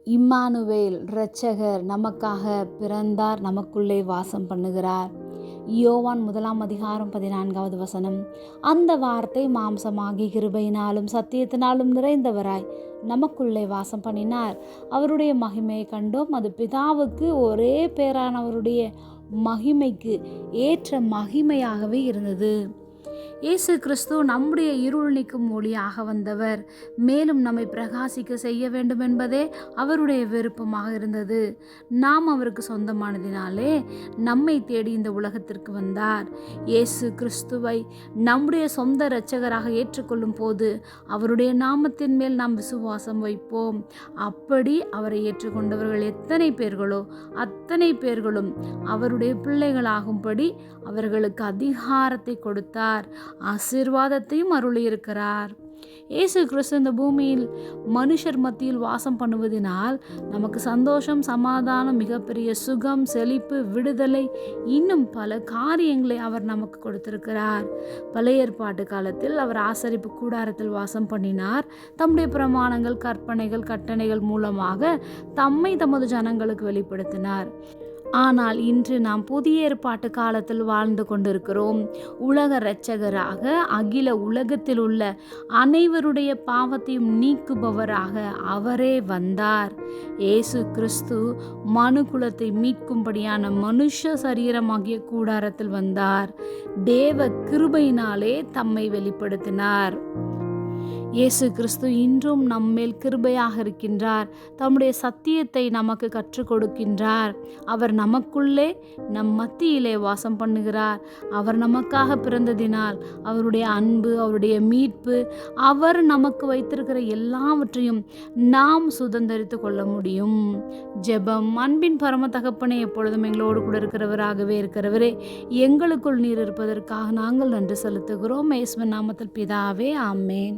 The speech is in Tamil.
இம்மானுவேல் இரட்சகர் நமக்காக பிறந்தார், நமக்குள்ளே வாசம் பண்ணுகிறார். யோவான் 1:14 அந்த வார்த்தை மாம்சமாகி கிருபையினாலும் சத்தியத்தினாலும் நிறைந்தவராய் நமக்குள்ளே வாசம் பண்ணினார். அவருடைய மகிமையை கண்டோம். அது பிதாவுக்கு ஒரே பேரானவருடைய மகிமைக்கு ஏற்ற மகிமையாகவே இருந்தது. இயேசு கிறிஸ்து நம்முடைய இருள் நீக்கும் ஒளியாக வந்தவர். மேலும் நம்மை பிரகாசிக்க செய்ய வேண்டும் என்பதே அவருடைய விருப்பமாக இருந்தது. நாம் அவருக்கு சொந்தமானதினாலே நம்மை தேடி இந்த உலகத்திற்கு வந்தார். இயேசு கிறிஸ்துவை நம்முடைய சொந்த இரட்சகராக ஏற்றுக்கொள்ளும் போது அவருடைய நாமத்தின் மேல் நாம் விசுவாசம் வைப்போம். அப்படி அவரை ஏற்றுக்கொண்டவர்கள் எத்தனை பேர்களோ அத்தனை பேர்களும் அவருடைய பிள்ளைகளாகும்படி அவர்களுக்கு அதிகாரத்தை கொடுத்தார், ஆசீர்வாதத்தையும் அருளியிருக்கிறார். இயேசு கிறிஸ்து இந்த பூமியில் மனுஷர் மத்தியில் வாசம் பண்ணுவதனால் நமக்கு சந்தோஷம், சமாதானம், மிகப்பெரிய சுகம், செழிப்பு, விடுதலை, இன்னும் பல காரியங்களை அவர் நமக்கு கொடுத்திருக்கிறார். பழைய ஏற்பாட்டு காலத்தில் அவர் ஆசரிப்பு கூடாரத்தில் வாசம் பண்ணினார். தம்முடைய பிரமாணங்கள், கற்பனைகள், கட்டளைகள் மூலமாக தம்மை தமது ஜனங்களுக்கு வெளிப்படுத்தினார். ஆனால் இன்று நாம் புதிய ஏற்பாட்டு காலத்தில் வாழ்ந்து கொண்டிருக்கிறோம். உலக இரட்சகராக அகில உலகத்தில் உள்ள அனைவருடைய பாவத்தையும் நீக்குபவராக அவரே வந்தார். இயேசு கிறிஸ்து மனுக்குலத்தை மீட்கும்படியான மனுஷ சரீரமாகிய கூடாரத்தில் வந்தார். தேவ கிருபையினாலே தம்மை வெளிப்படுத்தினார். இயேசு கிறிஸ்து இன்றும் நம்மேல் கிருபையாக இருக்கின்றார். தம்முடைய சத்தியத்தை நமக்கு கற்றுக் கொடுக்கின்றார். அவர் நமக்குள்ளே நம் மத்தியிலே வாசம் பண்ணுகிறார். அவர் நமக்காக பிறந்ததினால் அவருடைய அன்பு, அவருடைய மீட்பு, அவர் நமக்கு வைத்திருக்கிற எல்லாவற்றையும் நாம் சுதந்தரித்து கொள்ள முடியும். ஜெபம். அன்பின் பரம தகப்பனே, எப்பொழுதும் எங்களோடு கூட இருக்கிறவராகவே இருக்கிறவரே, எங்களுக்குள் நீர் இருப்பதற்காக நாங்கள் நன்றி செலுத்துகிறோம். இயேசுவின் நாமத்தில் பிதாவே, ஆமேன்.